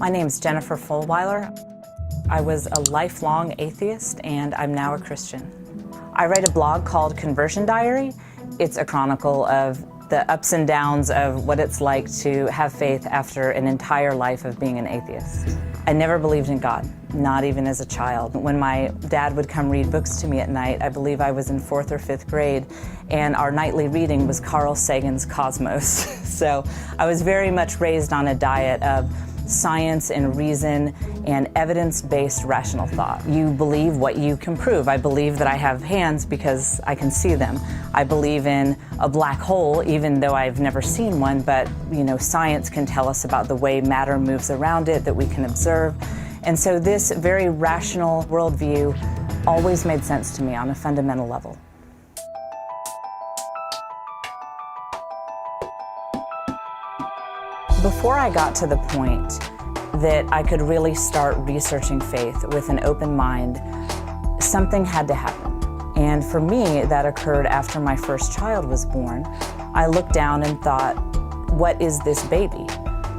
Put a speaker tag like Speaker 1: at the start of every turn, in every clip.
Speaker 1: My name's Jennifer Fulwiler. I was a lifelong atheist and I'm now a Christian. I write a blog called Conversion Diary. It's a chronicle of the ups and downs of what it's like to have faith after an entire life of being an atheist. I never believed in God, not even as a child. When my dad would come read books to me at night, I believe I was in 4th or 5th grade, and our nightly reading was Carl Sagan's Cosmos. So I was very much raised on a diet of science and reason and evidence-based rational thought. You believe what you can prove. I believe that I have hands because I can see them. I believe in a black hole, even though I've never seen one, but science can tell us about the way matter moves around it that we can observe. And so this very rational worldview always made sense to me on a fundamental level. Before I got to the point that I could really start researching faith with an open mind, something had to happen. And for me, that occurred after my first child was born. I looked down and thought, what is this baby?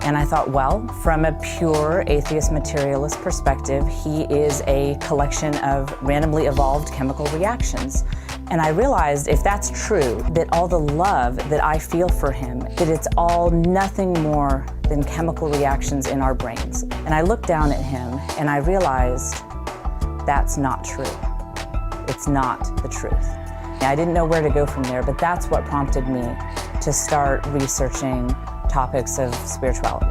Speaker 1: And I thought, well, from a pure atheist materialist perspective, he is a collection of randomly evolved chemical reactions. And I realized if that's true, that all the love that I feel for him, that it's all nothing more than chemical reactions in our brains. And I looked down at him and I realized that's not true. It's not the truth. I didn't know where to go from there, but that's what prompted me to start researching topics of spirituality.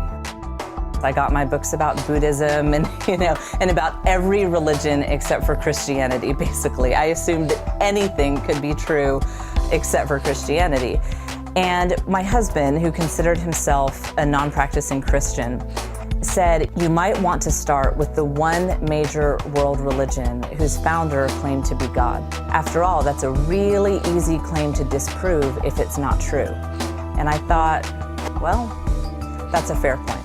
Speaker 1: I got my books about Buddhism and about every religion except for Christianity, basically. I assumed that anything could be true except for Christianity. And my husband, who considered himself a non-practicing Christian, said, you might want to start with the one major world religion whose founder claimed to be God. After all, that's a really easy claim to disprove if it's not true. And I thought, well, that's a fair point.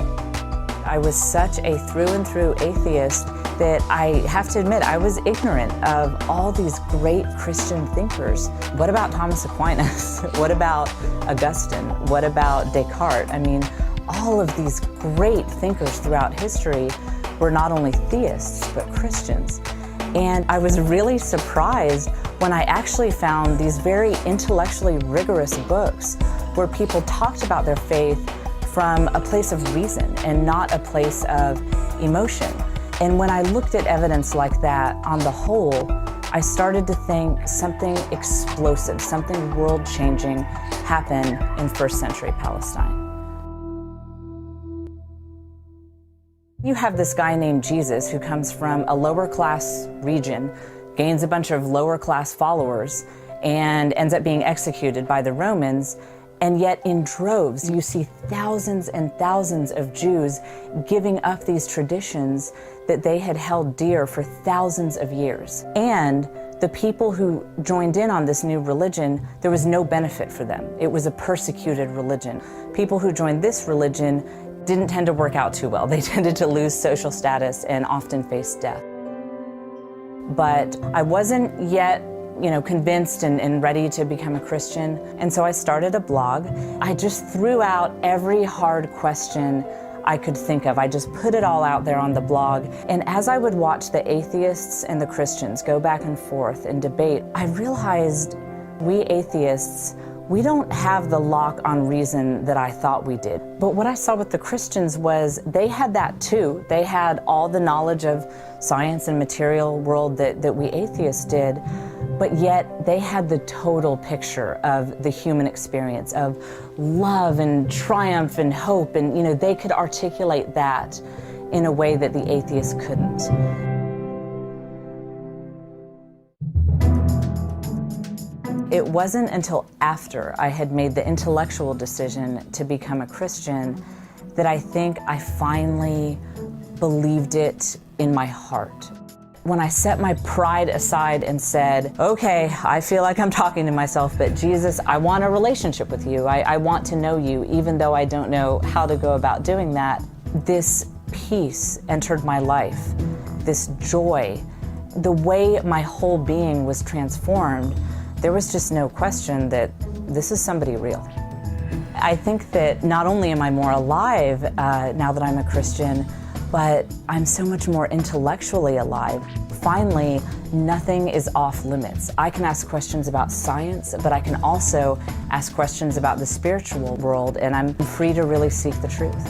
Speaker 1: I was such a through and through atheist that I have to admit I was ignorant of all these great Christian thinkers. What about Thomas Aquinas? What about Augustine? What about Descartes? I mean, all of these great thinkers throughout history were not only theists, but Christians. And I was really surprised when I actually found these very intellectually rigorous books where people talked about their faith from a place of reason and not a place of emotion. And when I looked at evidence like that on the whole, I started to think something explosive, something world-changing happened in first century Palestine. You have this guy named Jesus who comes from a lower class region, gains a bunch of lower class followers, and ends up being executed by the Romans. And yet in droves, you see thousands and thousands of Jews giving up these traditions that they had held dear for thousands of years. And the people who joined in on this new religion, there was no benefit for them. It was a persecuted religion. People who joined this religion didn't tend to work out too well. They tended to lose social status and often face death. But I wasn't yet convinced and ready to become a Christian. And so I started a blog. I just threw out every hard question I could think of. I just put it all out there on the blog. And as I would watch the atheists and the Christians go back and forth and debate, I realized we atheists, we don't have the lock on reason that I thought we did. But what I saw with the Christians was they had that too. They had all the knowledge of science and material world that we atheists did, but yet they had the total picture of the human experience of love and triumph and hope, and they could articulate that in a way that the atheists couldn't. It wasn't until after I had made the intellectual decision to become a Christian that I think I finally believed it in my heart. When I set my pride aside and said, okay, I feel like I'm talking to myself, but Jesus, I want a relationship with you. I want to know you, even though I don't know how to go about doing that. This peace entered my life, this joy, the way my whole being was transformed. There was just no question that this is somebody real. I think that not only am I more alive now that I'm a Christian, but I'm so much more intellectually alive. Finally, nothing is off limits. I can ask questions about science, but I can also ask questions about the spiritual world, and I'm free to really seek the truth.